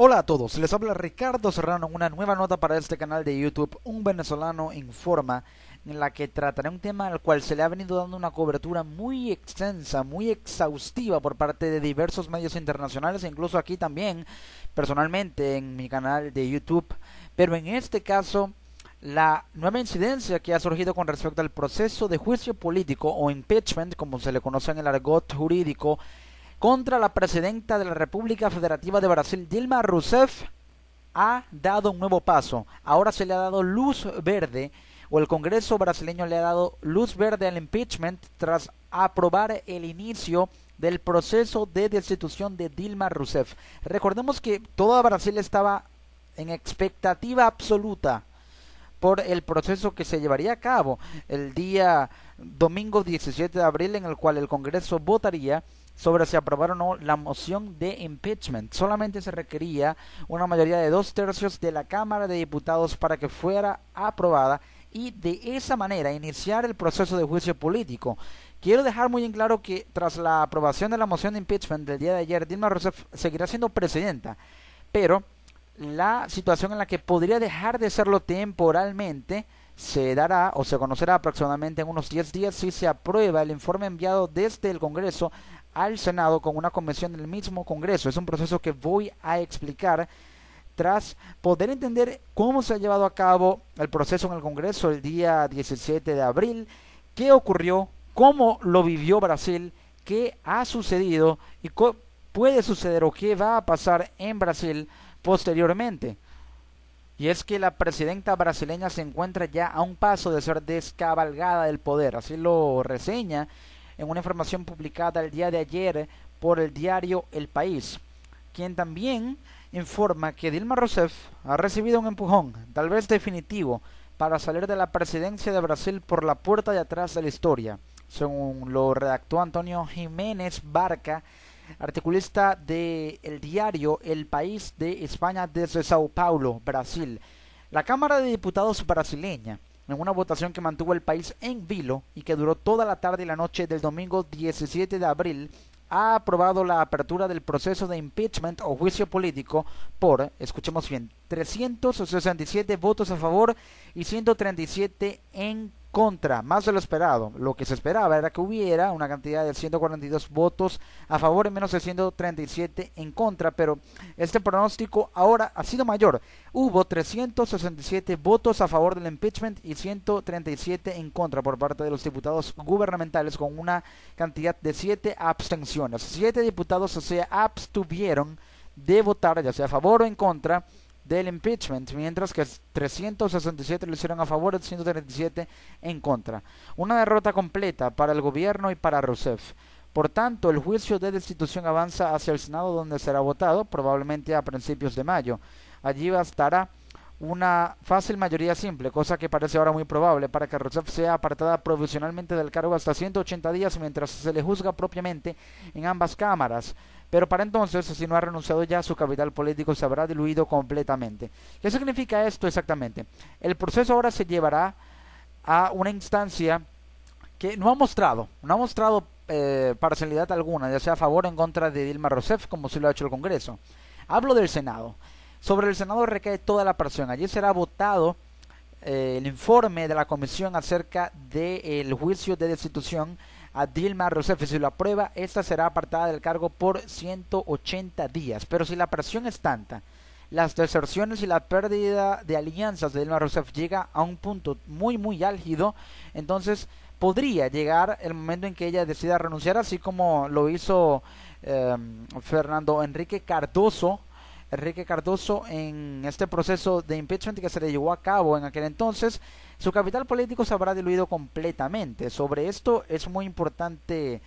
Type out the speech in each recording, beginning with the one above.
Hola a todos, les habla Ricardo Serrano en una nueva nota para este canal de YouTube, Un Venezolano Informa, en la que trataré un tema al cual se le ha venido dando una cobertura muy extensa, muy exhaustiva por parte de diversos medios internacionales e incluso aquí también, personalmente en mi canal de YouTube, pero en este caso la nueva incidencia que ha surgido con respecto al proceso de juicio político o impeachment, como se le conoce en el argot jurídico, contra la presidenta de la República Federativa de Brasil, Dilma Rousseff, ha dado un nuevo paso. Ahora se le ha dado luz verde, o el Congreso brasileño le ha dado luz verde al impeachment tras aprobar el inicio del proceso de destitución de Dilma Rousseff. Recordemos que todo Brasil estaba en expectativa absoluta por el proceso que se llevaría a cabo el día domingo 17 de abril, en el cual el Congreso votaría sobre si aprobar o no la moción de impeachment. Solamente se requería una mayoría de 2/3 de la Cámara de Diputados para que fuera aprobada y de esa manera iniciar el proceso de juicio político. Quiero dejar muy en claro que tras la aprobación de la moción de impeachment del día de ayer, Dilma Rousseff seguirá siendo presidenta, pero la situación en la que podría dejar de serlo temporalmente se dará o se conocerá aproximadamente en unos 10 días si se aprueba el informe enviado desde el Congreso al Senado con una convención del mismo Congreso. Es un proceso que voy a explicar tras poder entender cómo se ha llevado a cabo el proceso en el Congreso el día 17 de abril, qué ocurrió, cómo lo vivió Brasil, qué ha sucedido y puede suceder o qué va a pasar en Brasil posteriormente. Y es que la presidenta brasileña se encuentra ya a un paso de ser descabalgada del poder, así lo reseña en una información publicada el día de ayer por el diario El País, quien también informa que Dilma Rousseff ha recibido un empujón, tal vez definitivo, para salir de la presidencia de Brasil por la puerta de atrás de la historia, según lo redactó Antonio Jiménez Barca, articulista del diario El País de España desde Sao Paulo, Brasil. La Cámara de Diputados brasileña, en una votación que mantuvo el país en vilo y que duró toda la tarde y la noche del domingo 17 de abril, ha aprobado la apertura del proceso de impeachment o juicio político por, escuchemos bien, 367 votos a favor y 137 en contra, más de lo esperado. Lo que se esperaba era que hubiera una cantidad de 142 votos a favor y menos de 137 en contra, pero este pronóstico ahora ha sido mayor. Hubo 367 votos a favor del impeachment y 137 en contra por parte de los diputados gubernamentales, con una cantidad de 7 abstenciones. 7 diputados se abstuvieron de votar, ya sea a favor o en contra del impeachment, mientras que 367 lo hicieron a favor y 137 en contra. Una derrota completa para el gobierno y para Rousseff. Por tanto, el juicio de destitución avanza hacia el Senado, donde será votado probablemente a principios de mayo. Allí bastará una fácil mayoría simple, cosa que parece ahora muy probable, para que Rousseff sea apartada provisionalmente del cargo hasta 180 días mientras se le juzga propiamente en ambas cámaras. Pero para entonces, si no ha renunciado ya, su capital político se habrá diluido completamente. ¿Qué significa esto exactamente? El proceso ahora se llevará a una instancia que no ha mostrado parcialidad alguna, ya sea a favor o en contra de Dilma Rousseff, como sí lo ha hecho el Congreso. Hablo del Senado. Sobre el Senado recae toda la presión. Allí será votado el informe de la comisión acerca del juicio de destitución a Dilma Rousseff. Si lo aprueba, esta será apartada del cargo por 180 días. Pero si la presión es tanta, las deserciones y la pérdida de alianzas de Dilma Rousseff llega a un punto muy álgido, entonces podría llegar el momento en que ella decida renunciar, así como lo hizo Fernando Henrique Cardoso en este proceso de impeachment que se le llevó a cabo en aquel entonces. Su capital político se habrá diluido completamente. Sobre esto es muy importante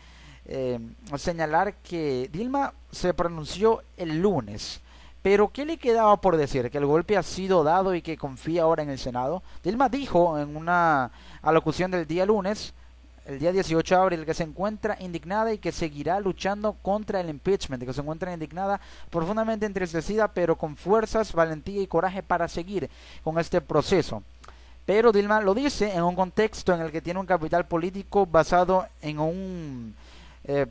señalar que Dilma se pronunció el lunes. Pero ¿qué le quedaba por decir? ¿Que el golpe ha sido dado y que confía ahora en el Senado? Dilma dijo en una alocución del día lunes, el día 18 de abril, que se encuentra indignada y que seguirá luchando contra el impeachment, que se encuentra indignada, profundamente entristecida, pero con fuerzas, valentía y coraje para seguir con este proceso. Pero Dilma lo dice en un contexto en el que tiene un capital político basado en un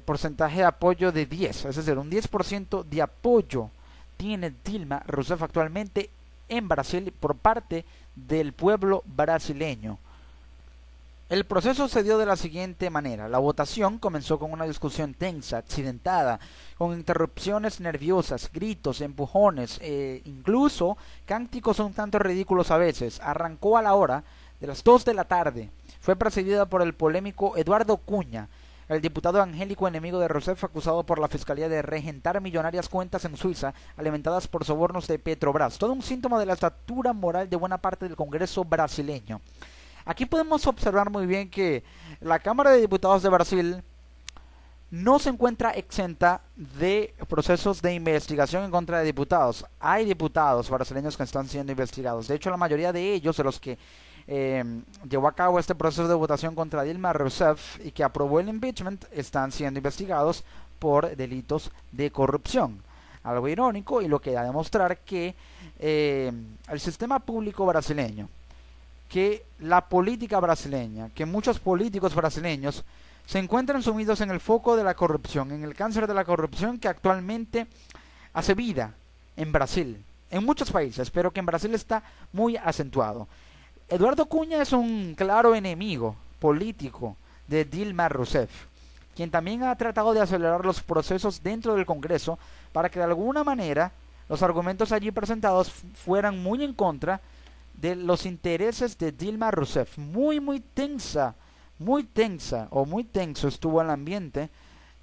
porcentaje de apoyo de 10, es decir, un 10% de apoyo tiene Dilma Rousseff actualmente en Brasil por parte del pueblo brasileño. El proceso se dio de la siguiente manera. La votación comenzó con una discusión tensa, accidentada, con interrupciones nerviosas, gritos, empujones, incluso cánticos un tanto ridículos a veces. Arrancó a la hora de las 2 de la tarde. Fue precedida por el polémico Eduardo Cunha, el diputado angélico enemigo de Rousseff, acusado por la fiscalía de regentar millonarias cuentas en Suiza alimentadas por sobornos de Petrobras. Todo un síntoma de la estatura moral de buena parte del Congreso brasileño. Aquí podemos observar muy bien que la Cámara de Diputados de Brasil no se encuentra exenta de procesos de investigación en contra de diputados. Hay diputados brasileños que están siendo investigados. De hecho, la mayoría de ellos, de los que llevó a cabo este proceso de votación contra Dilma Rousseff y que aprobó el impeachment, están siendo investigados por delitos de corrupción. Algo irónico, y lo que da a demostrar que el sistema público brasileño, que la política brasileña, que muchos políticos brasileños se encuentran sumidos en el foco de la corrupción, en el cáncer de la corrupción que actualmente hace vida en Brasil, en muchos países, pero que en Brasil está muy acentuado. Eduardo Cunha es un claro enemigo político de Dilma Rousseff, quien también ha tratado de acelerar los procesos dentro del Congreso para que de alguna manera los argumentos allí presentados fueran muy en contra de los intereses de Dilma Rousseff. Muy tenso estuvo el ambiente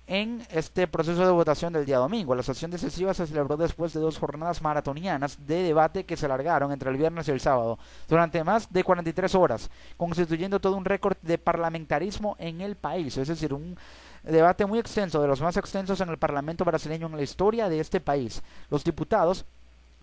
en este proceso de votación del día domingo. La sesión decisiva se celebró después de 2 jornadas maratonianas de debate que se alargaron entre el viernes y el sábado durante más de 43 horas, constituyendo todo un récord de parlamentarismo en el país, es decir, un debate muy extenso, de los más extensos en el Parlamento brasileño en la historia de este país. Los diputados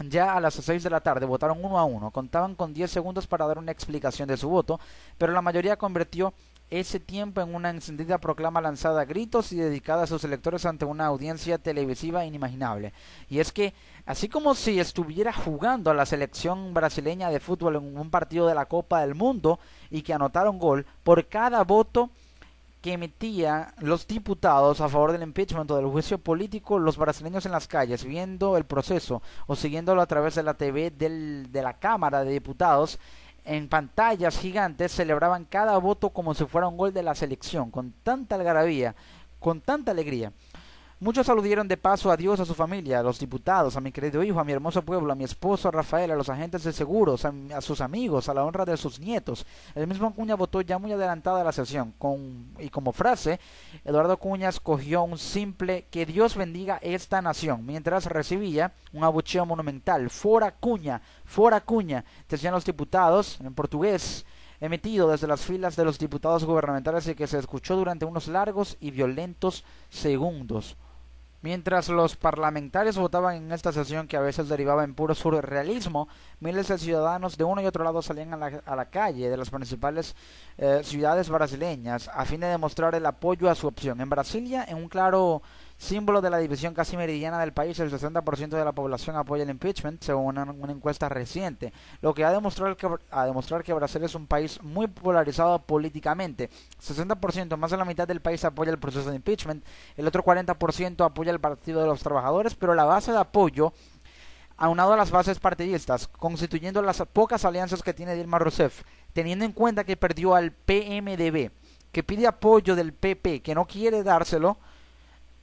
ya a las 6 de la tarde votaron 1 a 1, contaban con 10 segundos para dar una explicación de su voto, pero la mayoría convirtió ese tiempo en una encendida proclama lanzada a gritos y dedicada a sus electores ante una audiencia televisiva inimaginable. Y es que, así como si estuviera jugando a la selección brasileña de fútbol en un partido de la Copa del Mundo y que anotaron gol, por cada voto que emitían los diputados a favor del impeachment o del juicio político, los brasileños en las calles viendo el proceso o siguiéndolo a través de la TV de la Cámara de Diputados en pantallas gigantes, celebraban cada voto como si fuera un gol de la selección, con tanta algarabía, con tanta alegría. Muchos aludieron de paso a Dios, a su familia, a los diputados, a mi querido hijo, a mi hermoso pueblo, a mi esposo Rafael, a los agentes de seguros, a sus amigos, a la honra de sus nietos. El mismo Cunha votó ya muy adelantada la sesión, y como frase, Eduardo Cunha escogió un simple "que Dios bendiga esta nación", mientras recibía un abucheo monumental. Fora Cunha, decían los diputados en portugués, emitido desde las filas de los diputados gubernamentales y que se escuchó durante unos largos y violentos segundos. Mientras los parlamentarios votaban en esta sesión, que a veces derivaba en puro surrealismo, miles de ciudadanos de uno y otro lado salían a la calle de las principales ciudades brasileñas a fin de demostrar el apoyo a su opción. En Brasilia, en un claro símbolo de la división casi meridiana del país, el 60% de la población apoya el impeachment, según una encuesta reciente, lo que ha demostrado que Brasil es un país muy polarizado políticamente. 60%, más de la mitad del país apoya el proceso de impeachment, el otro 40% apoya el Partido de los Trabajadores, pero la base de apoyo, aunado a las bases partidistas, constituyendo las pocas alianzas que tiene Dilma Rousseff, teniendo en cuenta que perdió al PMDB, que pide apoyo del PP, que no quiere dárselo,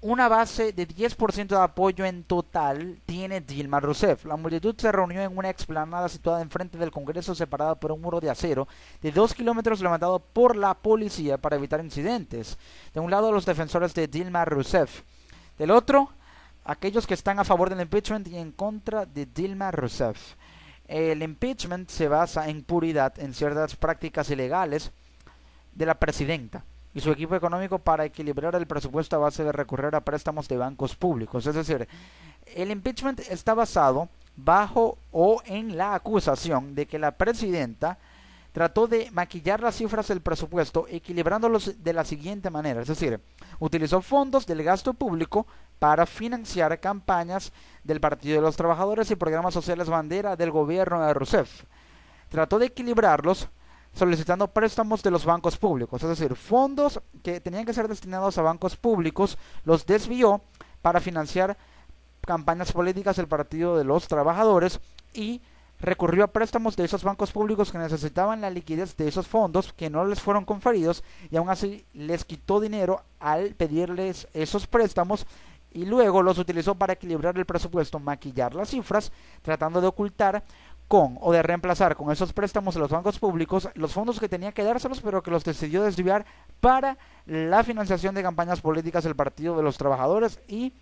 una base de 10% de apoyo en total tiene Dilma Rousseff. La multitud se reunió en una explanada situada enfrente del Congreso, separada por un muro de acero de 2 kilómetros levantado por la policía para evitar incidentes. De un lado, los defensores de Dilma Rousseff, del otro, aquellos que están a favor del impeachment y en contra de Dilma Rousseff. El impeachment se basa en puridad en ciertas prácticas ilegales de la presidenta y su equipo económico para equilibrar el presupuesto a base de recurrir a préstamos de bancos públicos. Es decir, el impeachment está basado bajo o en la acusación de que la presidenta trató de maquillar las cifras del presupuesto equilibrándolos de la siguiente manera, es decir, utilizó fondos del gasto público para financiar campañas del Partido de los Trabajadores y programas sociales bandera del gobierno de Rousseff. Trató de equilibrarlos solicitando préstamos de los bancos públicos, es decir, fondos que tenían que ser destinados a bancos públicos, los desvió para financiar campañas políticas el Partido de los Trabajadores y recurrió a préstamos de esos bancos públicos que necesitaban la liquidez de esos fondos que no les fueron conferidos, y aún así les quitó dinero al pedirles esos préstamos y luego los utilizó para equilibrar el presupuesto, maquillar las cifras, tratando de ocultar con o de reemplazar con esos préstamos de los bancos públicos los fondos que tenía que dárselos, pero que los decidió desviar para la financiación de campañas políticas del Partido de los Trabajadores y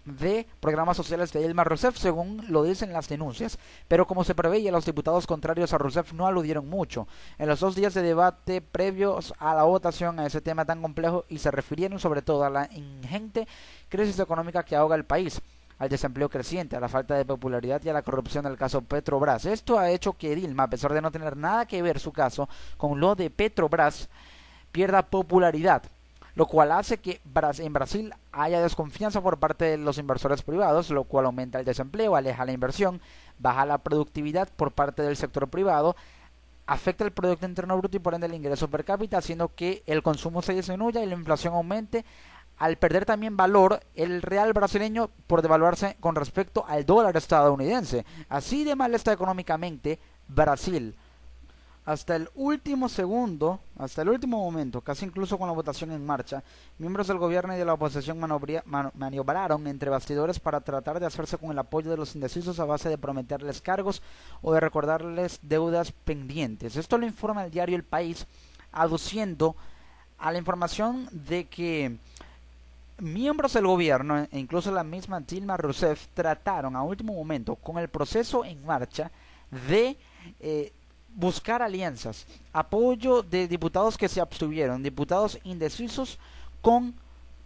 de programas sociales de Dilma Rousseff, según lo dicen las denuncias. Pero como se preveía, los diputados contrarios a Rousseff no aludieron mucho en los 2 días de debate previos a la votación a ese tema tan complejo, y se refirieron sobre todo a la ingente crisis económica que ahoga el país, al desempleo creciente, a la falta de popularidad y a la corrupción del caso Petrobras. Esto ha hecho que Dilma, a pesar de no tener nada que ver su caso con lo de Petrobras, pierda popularidad, lo cual hace que en Brasil haya desconfianza por parte de los inversores privados, lo cual aumenta el desempleo, aleja la inversión, baja la productividad por parte del sector privado, afecta el Producto Interno Bruto y por ende el ingreso per cápita, haciendo que el consumo se disminuya y la inflación aumente, al perder también valor el real brasileño por devaluarse con respecto al dólar estadounidense. Así de mal está económicamente Brasil. Hasta el último segundo, hasta el último momento, casi incluso con la votación en marcha, miembros del gobierno y de la oposición maniobraron entre bastidores para tratar de hacerse con el apoyo de los indecisos a base de prometerles cargos o de recordarles deudas pendientes. Esto lo informa el diario El País, aduciendo a la información de que miembros del gobierno e incluso la misma Dilma Rousseff trataron a último momento, con el proceso en marcha, de buscar alianzas, apoyo de diputados que se abstuvieron, diputados indecisos con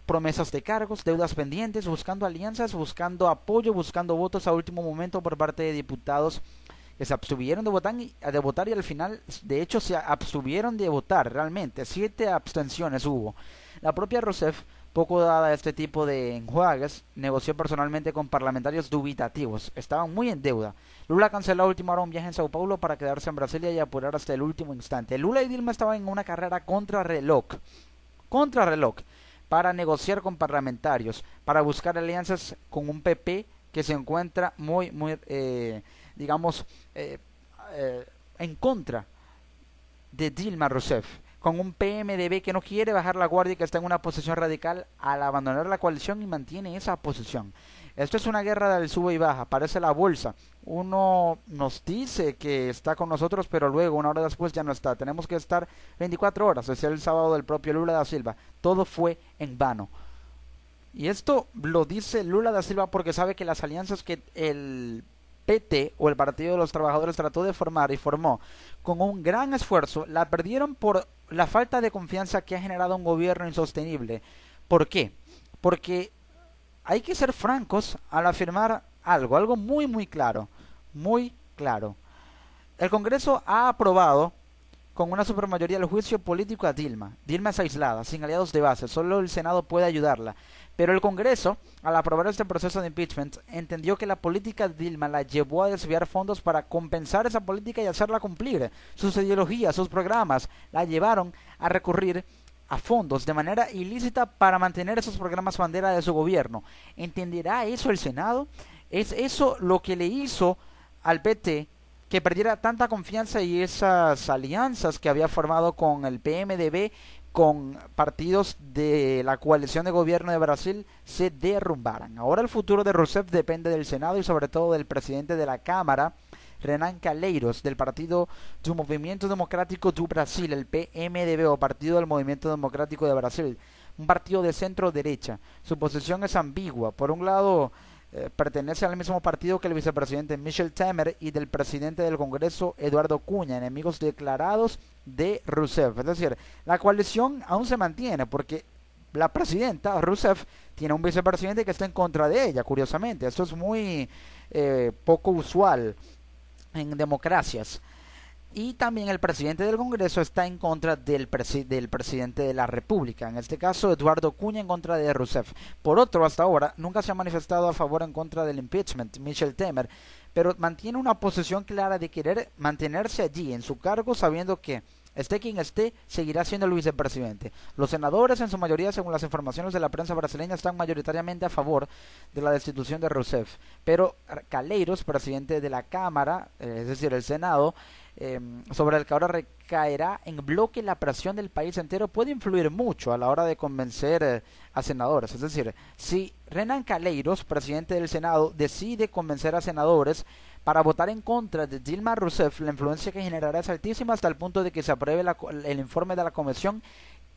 promesas de cargos, deudas pendientes, buscando alianzas, buscando apoyo, buscando votos a último momento por parte de diputados que se abstuvieron de votar y al final, de hecho, se abstuvieron de votar realmente. 7 abstenciones hubo. La propia Rousseff, poco dada a este tipo de enjuagues, negoció personalmente con parlamentarios dubitativos. Estaban muy en deuda. Lula canceló a última hora un viaje en Sao Paulo para quedarse en Brasilia y apurar hasta el último instante. Lula y Dilma estaban en una carrera contrarreloj, para negociar con parlamentarios, para buscar alianzas con un PP que se encuentra muy en contra de Dilma Rousseff, con un PMDB que no quiere bajar la guardia y que está en una posición radical al abandonar la coalición y mantiene esa posición. Esto es una guerra del sube y baja, parece la bolsa. Uno nos dice que está con nosotros, pero luego, una hora después, ya no está. Tenemos que estar 24 horas, decía el sábado del propio Lula da Silva. Todo fue en vano. Y esto lo dice Lula da Silva porque sabe que las alianzas que el PT o el Partido de los Trabajadores trató de formar y formó con un gran esfuerzo, la perdieron por la falta de confianza que ha generado un gobierno insostenible. ¿Por qué? Porque hay que ser francos al afirmar algo muy claro, muy claro. El Congreso ha aprobado con una supermayoría el juicio político a Dilma. Dilma es aislada, sin aliados de base, solo el Senado puede ayudarla. Pero el Congreso, al aprobar este proceso de impeachment, entendió que la política de Dilma la llevó a desviar fondos para compensar esa política y hacerla cumplir. Sus ideologías, sus programas, la llevaron a recurrir a fondos de manera ilícita para mantener esos programas bandera de su gobierno. ¿Entenderá eso el Senado? ¿Es eso lo que le hizo al PT que perdiera tanta confianza y esas alianzas que había formado con el PMDB, con partidos de la coalición de gobierno de Brasil, se derrumbaran? Ahora el futuro de Rousseff depende del Senado y sobre todo del presidente de la Cámara, Renan Calheiros, del partido do Movimento Democrático do Brasil, el PMDB, o Partido del Movimiento Democrático de Brasil, un partido de centro derecha. Su posición es ambigua. Por un lado, pertenece al mismo partido que el vicepresidente Michel Temer y del presidente del Congreso Eduardo Cunha, enemigos declarados de Rousseff. Es decir, la coalición aún se mantiene porque la presidenta Rousseff tiene un vicepresidente que está en contra de ella, curiosamente. Esto es muy poco usual en democracias. Y también el presidente del Congreso está en contra del presidente de la República, en este caso Eduardo Cunha, en contra de Rousseff. Por otro, hasta ahora nunca se ha manifestado a favor o en contra del impeachment Michel Temer, pero mantiene una posición clara de querer mantenerse allí en su cargo, sabiendo que Esté quien esté, seguirá siendo el vicepresidente. Los senadores, en su mayoría, según las informaciones de la prensa brasileña, están mayoritariamente a favor de la destitución de Rousseff. Pero Calheiros, presidente de la Cámara, es decir, el Senado, sobre el que ahora recaerá en bloque la presión del país entero, puede influir mucho a la hora de convencer a senadores. Es decir, si Renan Calheiros, presidente del Senado, decide convencer a senadores para votar en contra de Dilma Rousseff, la influencia que generará es altísima hasta el punto de que se apruebe el informe de la comisión,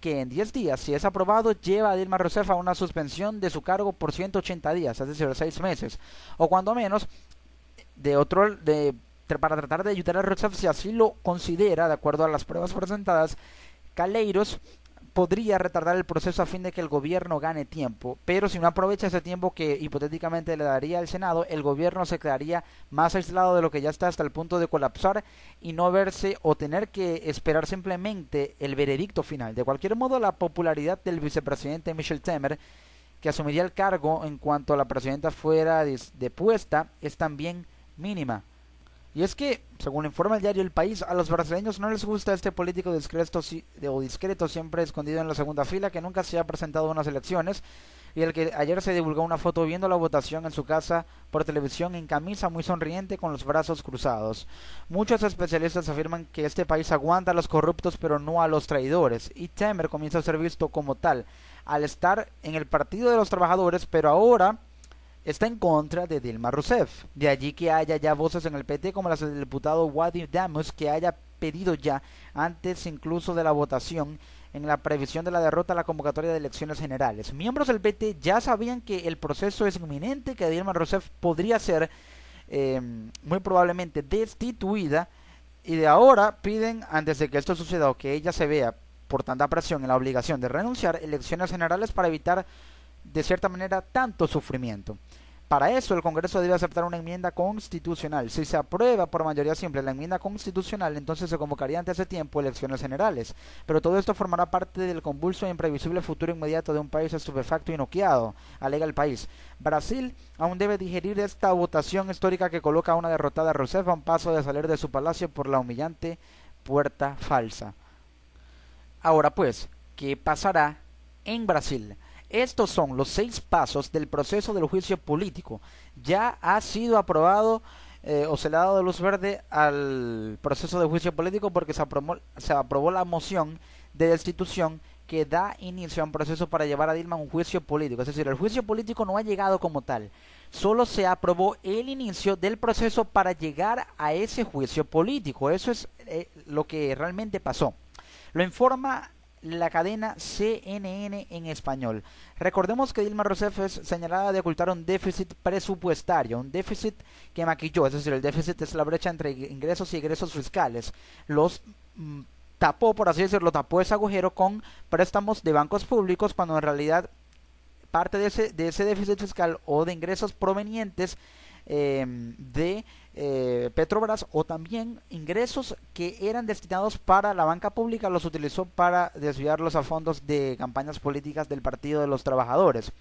que en 10 días, si es aprobado, lleva a Dilma Rousseff a una suspensión de su cargo por 180 días, es decir, 6 meses, o cuando menos para tratar de ayudar a Rousseff, si así lo considera, de acuerdo a las pruebas presentadas. Calheiros podría retardar el proceso a fin de que el gobierno gane tiempo, pero si no aprovecha ese tiempo que hipotéticamente le daría al Senado, el gobierno se quedaría más aislado de lo que ya está, hasta el punto de colapsar y no verse o tener que esperar simplemente el veredicto final. De cualquier modo, la popularidad del vicepresidente Michel Temer, que asumiría el cargo en cuanto la presidenta fuera depuesta, es también mínima. Y es que, según informa el diario El País, a los brasileños no les gusta este político discreto, siempre escondido en la segunda fila, que nunca se ha presentado a unas elecciones, y el que ayer se divulgó una foto viendo la votación en su casa por televisión en camisa, muy sonriente, con los brazos cruzados. Muchos especialistas afirman que este país aguanta a los corruptos pero no a los traidores, y Temer comienza a ser visto como tal al estar en el Partido de los Trabajadores, pero ahora está en contra de Dilma Rousseff. De allí que haya ya voces en el PT como las del diputado Wadi Damus, que haya pedido ya, antes incluso de la votación, en la previsión de la derrota, la convocatoria de elecciones generales. Miembros del PT ya sabían que el proceso es inminente, que Dilma Rousseff podría ser muy probablemente destituida, y de ahora piden, antes de que esto suceda o que ella se vea por tanta presión, en la obligación de renunciar, elecciones generales para evitar de cierta manera tanto sufrimiento. Para eso el Congreso debe aceptar una enmienda constitucional. Si se aprueba por mayoría simple la enmienda constitucional, entonces se convocaría ante ese tiempo elecciones generales. Pero todo esto formará parte del convulso e imprevisible futuro inmediato de un país estupefacto y noqueado, alega el país. Brasil aún debe digerir esta votación histórica que coloca a una derrotada Rousseff a un paso de salir de su palacio por la humillante puerta falsa. Ahora pues, ¿qué pasará en Brasil? Estos son los 6 pasos del proceso del juicio político. Ya ha sido aprobado o se le ha dado luz verde al proceso de juicio político porque se aprobó la moción de destitución que da inicio a un proceso para llevar a Dilma a un juicio político. Es decir, el juicio político no ha llegado como tal. Solo se aprobó el inicio del proceso para llegar a ese juicio político. Eso es lo que realmente pasó. Lo informa la cadena CNN en español. Recordemos que Dilma Rousseff es señalada de ocultar un déficit presupuestario, un déficit que maquilló, es decir, el déficit es la brecha entre ingresos y egresos fiscales. Los tapó, por así decirlo, tapó ese agujero con préstamos de bancos públicos, cuando en realidad parte de ese déficit fiscal o de ingresos provenientes de Petrobras, o también ingresos que eran destinados para la banca pública, los utilizó para desviarlos a fondos de campañas políticas del Partido de los Trabajadores.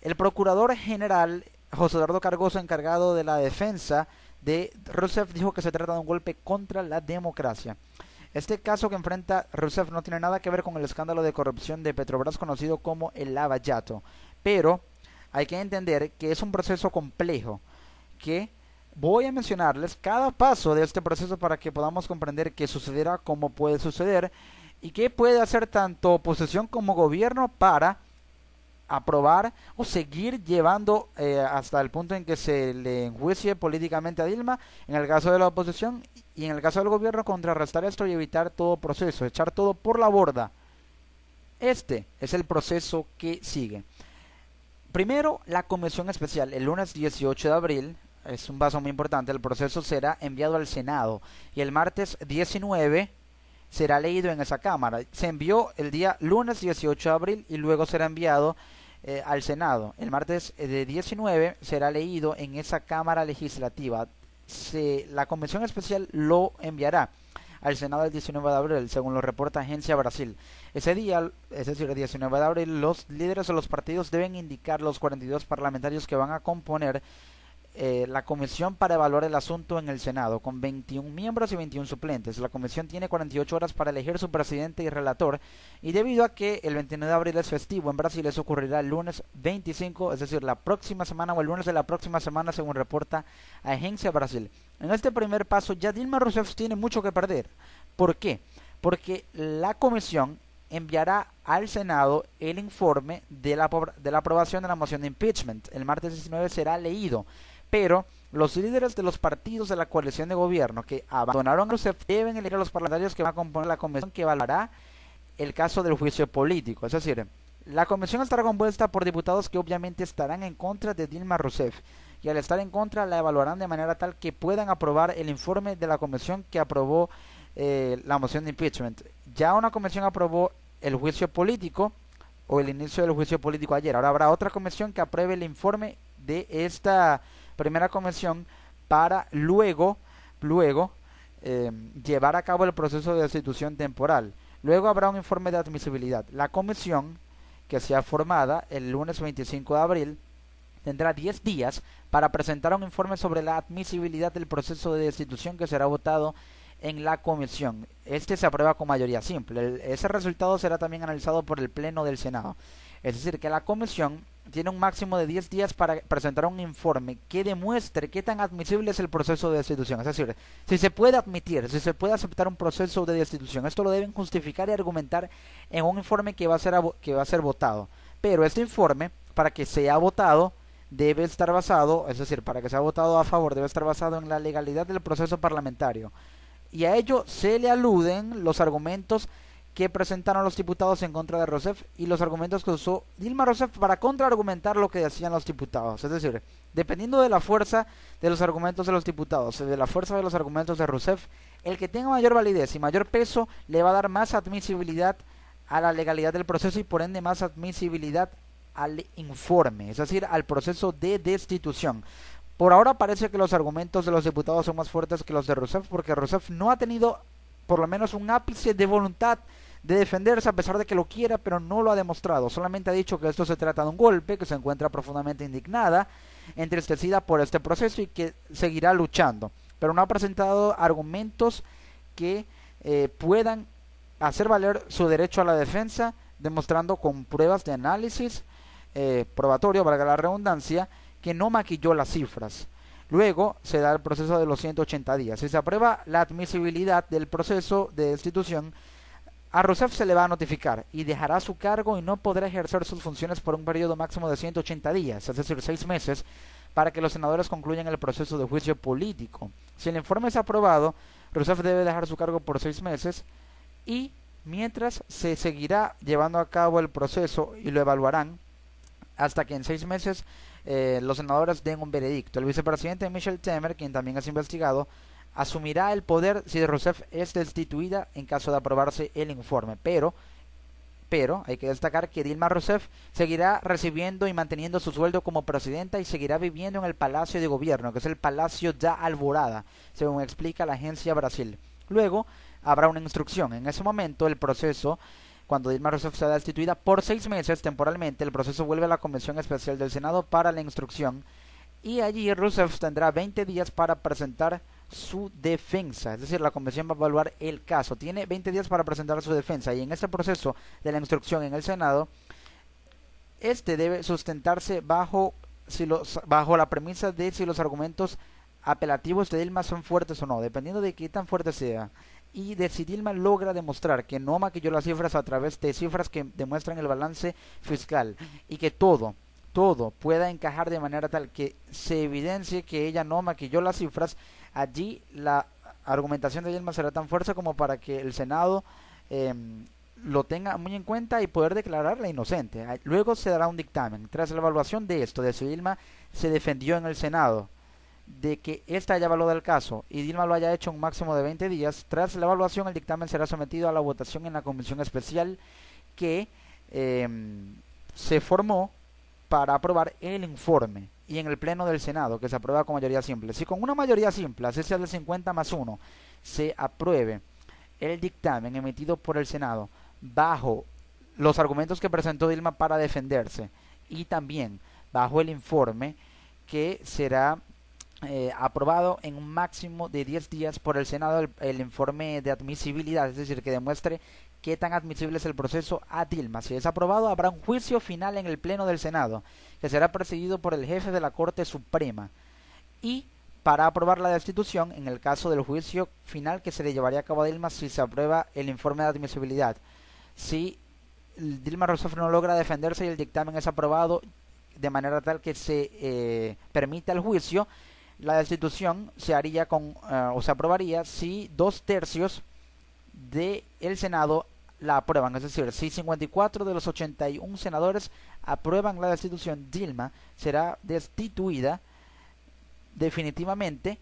El procurador general José Eduardo Cargoso, encargado de la defensa de Rousseff, dijo que se trata de un golpe contra la democracia. Este caso que enfrenta Rousseff no tiene nada que ver con el escándalo de corrupción de Petrobras conocido como el Lava Jato, pero hay que entender que es un proceso complejo, que voy a mencionarles cada paso de este proceso para que podamos comprender qué sucederá, cómo puede suceder y qué puede hacer tanto oposición como gobierno para aprobar o seguir llevando hasta el punto en que se le enjuicie políticamente a Dilma, en el caso de la oposición, y en el caso del gobierno contrarrestar esto y evitar todo proceso, echar todo por la borda. Este es el proceso que sigue. Primero, la comisión especial. El lunes 18 de abril, es un paso muy importante, el proceso será enviado al Senado y el martes 19 será leído en esa Cámara. Se envió el día lunes 18 de abril y luego será enviado al Senado. El martes 19 será leído en esa Cámara Legislativa. La Comisión Especial lo enviará al Senado el 19 de abril, según lo reporta Agencia Brasil. Ese día, es decir, el 19 de abril, los líderes de los partidos deben indicar los 42 parlamentarios que van a componer la comisión para evaluar el asunto en el Senado, con 21 miembros y 21 suplentes. La comisión tiene 48 horas para elegir su presidente y relator, y debido a que el 29 de abril es festivo en Brasil, eso ocurrirá el lunes 25, es decir, la próxima semana o el lunes de la próxima semana, según reporta Agencia Brasil. En este primer paso ya Dilma Rousseff tiene mucho que perder. ¿Por qué? Porque la comisión enviará al Senado el informe de la aprobación de la moción de impeachment. El martes 19 será leído, pero los líderes de los partidos de la coalición de gobierno que abandonaron a Rousseff deben elegir a los parlamentarios que van a componer la comisión que evaluará el caso del juicio político. Es decir, la comisión estará compuesta por diputados que obviamente estarán en contra de Dilma Rousseff, y al estar en contra la evaluarán de manera tal que puedan aprobar el informe de la comisión que aprobó la moción de impeachment. Ya una comisión aprobó el juicio político o el inicio del juicio político ayer. Ahora habrá otra comisión que apruebe el informe de esta primera comisión para luego llevar a cabo el proceso de destitución temporal. Luego habrá un informe de admisibilidad. La comisión que sea formada el lunes 25 de abril tendrá 10 días para presentar un informe sobre la admisibilidad del proceso de destitución que será votado en la comisión. Este se aprueba con mayoría simple. Ese resultado será también analizado por el Pleno del Senado. Es decir, que la comisión tiene un máximo de 10 días para presentar un informe que demuestre qué tan admisible es el proceso de destitución. Es decir, si se puede admitir, si se puede aceptar un proceso de destitución. Esto lo deben justificar y argumentar en un informe que va a ser votado. Pero este informe, para que sea votado, debe estar basado, es decir, para que sea votado a favor, debe estar basado en la legalidad del proceso parlamentario. Y a ello se le aluden los argumentos que presentaron los diputados en contra de Rousseff y los argumentos que usó Dilma Rousseff para contraargumentar lo que decían los diputados. Es decir, dependiendo de la fuerza de los argumentos de los diputados, de la fuerza de los argumentos de Rousseff, el que tenga mayor validez y mayor peso le va a dar más admisibilidad a la legalidad del proceso y por ende más admisibilidad al informe, es decir, al proceso de destitución. Por ahora parece que los argumentos de los diputados son más fuertes que los de Rousseff, porque Rousseff no ha tenido por lo menos un ápice de voluntad de defenderse a pesar de que lo quiera, pero no lo ha demostrado. Solamente ha dicho que esto se trata de un golpe, que se encuentra profundamente indignada, entristecida por este proceso y que seguirá luchando. Pero no ha presentado argumentos que puedan hacer valer su derecho a la defensa, demostrando con pruebas de análisis probatorio, valga la redundancia, que no maquilló las cifras. Luego se da el proceso de los 180 días. Si se aprueba la admisibilidad del proceso de destitución, a Rousseff se le va a notificar y dejará su cargo y no podrá ejercer sus funciones por un periodo máximo de 180 días, es decir, 6 meses, para que los senadores concluyan el proceso de juicio político. Si el informe es aprobado, Rousseff debe dejar su cargo por 6 meses y mientras se seguirá llevando a cabo el proceso y lo evaluarán hasta que en 6 meses los senadores den un veredicto. El vicepresidente Michel Temer, quien también es investigado, asumirá el poder si Rousseff es destituida en caso de aprobarse el informe. Pero hay que destacar que Dilma Rousseff seguirá recibiendo y manteniendo su sueldo como presidenta y seguirá viviendo en el Palacio de Gobierno, que es el Palacio da Alvorada, según explica la Agencia Brasil. Luego habrá una instrucción. En ese momento el proceso, cuando Dilma Rousseff sea destituida por 6 meses temporalmente, el proceso vuelve a la Comisión Especial del Senado para la instrucción y allí Rousseff tendrá 20 días para presentar su defensa, es decir, la comisión va a evaluar el caso, tiene 20 días para presentar su defensa y en este proceso de la instrucción en el Senado, este debe sustentarse bajo la premisa de si los argumentos apelativos de Dilma son fuertes o no, dependiendo de qué tan fuerte sea. Y de si Dilma logra demostrar que no maquilló las cifras a través de cifras que demuestran el balance fiscal y que todo pueda encajar de manera tal que se evidencie que ella no maquilló las cifras, allí la argumentación de Dilma será tan fuerte como para que el Senado lo tenga muy en cuenta y poder declararla inocente. Luego se dará un dictamen. Tras la evaluación de esto, de si Dilma se defendió en el Senado, de que ésta haya evaluado el caso y Dilma lo haya hecho en un máximo de 20 días, tras la evaluación el dictamen será sometido a la votación en la comisión especial que se formó para aprobar el informe y en el pleno del Senado, que se aprueba con mayoría simple. Si con una mayoría simple, así sea de 50+1, se apruebe el dictamen emitido por el Senado bajo los argumentos que presentó Dilma para defenderse y también bajo el informe que será aprobado en un máximo de 10 días por el Senado el informe de admisibilidad, es decir, que demuestre qué tan admisible es el proceso a Dilma. Si es aprobado, habrá un juicio final en el Pleno del Senado, que será presidido por el jefe de la Corte Suprema. Y para aprobar la destitución, en el caso del juicio final que se le llevaría a cabo a Dilma si se aprueba el informe de admisibilidad. Si Dilma Rousseff no logra defenderse y el dictamen es aprobado de manera tal que se permita el juicio, la destitución se haría o se aprobaría si 2/3 del Senado la aprueban, es decir, si 54 de los 81 senadores aprueban la destitución, Dilma será destituida definitivamente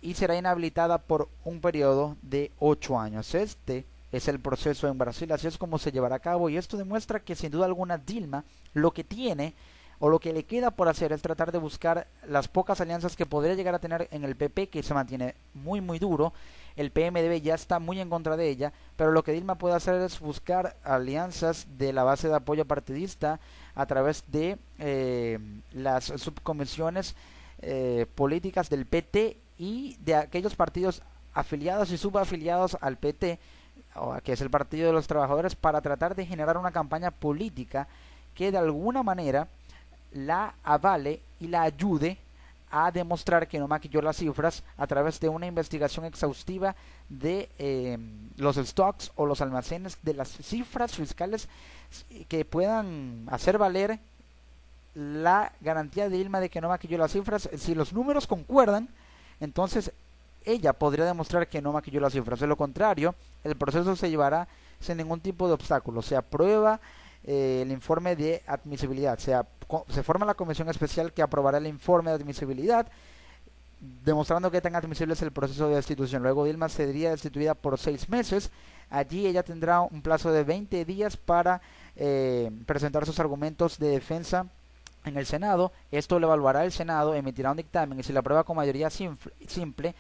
y será inhabilitada por un periodo de 8 años. Este es el proceso en Brasil, así es como se llevará a cabo, y esto demuestra que sin duda alguna Dilma lo que tiene o lo que le queda por hacer es tratar de buscar las pocas alianzas que podría llegar a tener en el PP, que se mantiene muy duro. El PMDB ya está muy en contra de ella, pero lo que Dilma puede hacer es buscar alianzas de la base de apoyo partidista a través de las subcomisiones políticas del PT y de aquellos partidos afiliados y subafiliados al PT, que es el Partido de los Trabajadores, para tratar de generar una campaña política que de alguna manera la avale y la ayude a demostrar que no maquilló las cifras a través de una investigación exhaustiva de los stocks o los almacenes de las cifras fiscales que puedan hacer valer la garantía de Dilma de que no maquilló las cifras. Si los números concuerdan, entonces ella podría demostrar que no maquilló las cifras. De lo contrario, el proceso se llevará sin ningún tipo de obstáculo. Se aprueba el informe de admisibilidad, se forma la comisión especial que aprobará el informe de admisibilidad, demostrando que tan admisible es el proceso de destitución. Luego Dilma sería destituida por 6 meses. Allí ella tendrá un plazo de 20 días para presentar sus argumentos de defensa en el Senado. Esto lo evaluará el Senado, emitirá un dictamen y si la aprueba con mayoría simple,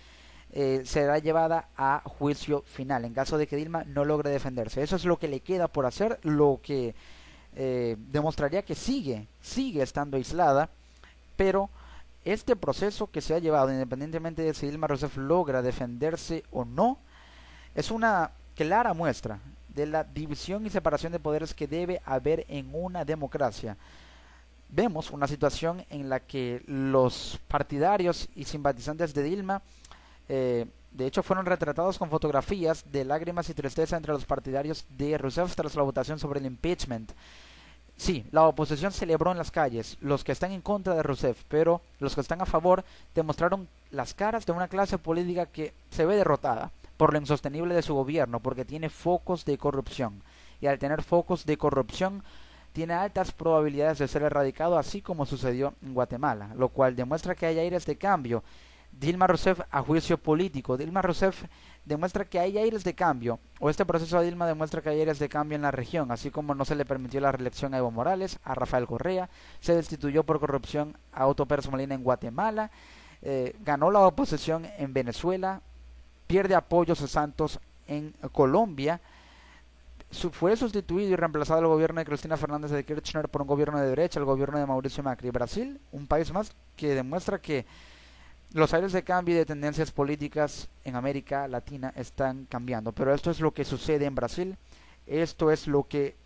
será llevada a juicio final en caso de que Dilma no logre defenderse. Eso es lo que le queda por hacer, lo que demostraría que sigue estando aislada, pero este proceso que se ha llevado, independientemente de si Dilma Rousseff logra defenderse o no, es una clara muestra de la división y separación de poderes que debe haber en una democracia. Vemos una situación en la que los partidarios y simpatizantes de Dilma de hecho fueron retratados con fotografías de lágrimas y tristeza entre los partidarios de Rousseff tras la votación sobre el impeachment. Sí, la oposición celebró en las calles, los que están en contra de Rousseff, pero los que están a favor demostraron las caras de una clase política que se ve derrotada por lo insostenible de su gobierno, porque tiene focos de corrupción, y al tener focos de corrupción tiene altas probabilidades de ser erradicado, así como sucedió en Guatemala, lo cual demuestra que hay aires de cambio. Dilma Rousseff a juicio político. Dilma Rousseff demuestra que hay aires de cambio, o este proceso de Dilma demuestra que hay aires de cambio en la región, así como no se le permitió la reelección a Evo Morales, a Rafael Correa, se destituyó por corrupción a Otto Pérez Molina en Guatemala, ganó la oposición en Venezuela, pierde apoyos a Santos en Colombia, fue sustituido y reemplazado el gobierno de Cristina Fernández de Kirchner por un gobierno de derecha, el gobierno de Mauricio Macri. Brasil, un país más que demuestra que los aires de cambio y de tendencias políticas en América Latina están cambiando, pero esto es lo que sucede en Brasil, esto es lo que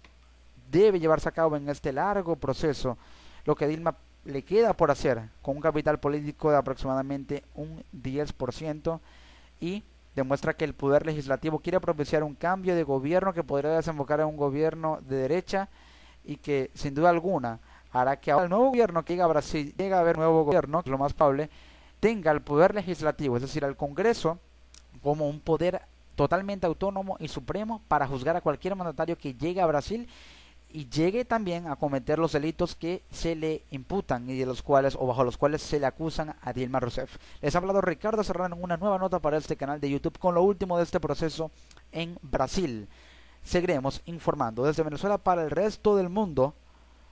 debe llevarse a cabo en este largo proceso, lo que Dilma le queda por hacer con un capital político de aproximadamente un 10% y demuestra que el poder legislativo quiere propiciar un cambio de gobierno que podría desembocar en un gobierno de derecha y que sin duda alguna hará que ahora el nuevo gobierno que llega a Brasil, llega a haber nuevo gobierno, lo más probable, tenga el poder legislativo, es decir, al Congreso, como un poder totalmente autónomo y supremo para juzgar a cualquier mandatario que llegue a Brasil y llegue también a cometer los delitos que se le imputan y de los cuales o bajo los cuales se le acusan a Dilma Rousseff. Les ha hablado Ricardo Serrano en una nueva nota para este canal de YouTube con lo último de este proceso en Brasil. Seguiremos informando desde Venezuela para el resto del mundo,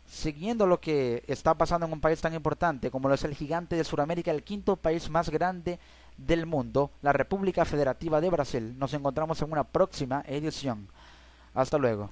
siguiendo lo que está pasando en un país tan importante como lo es el gigante de Sudamérica, el quinto país más grande del mundo, la República Federativa de Brasil. Nos encontramos en una próxima edición. Hasta luego.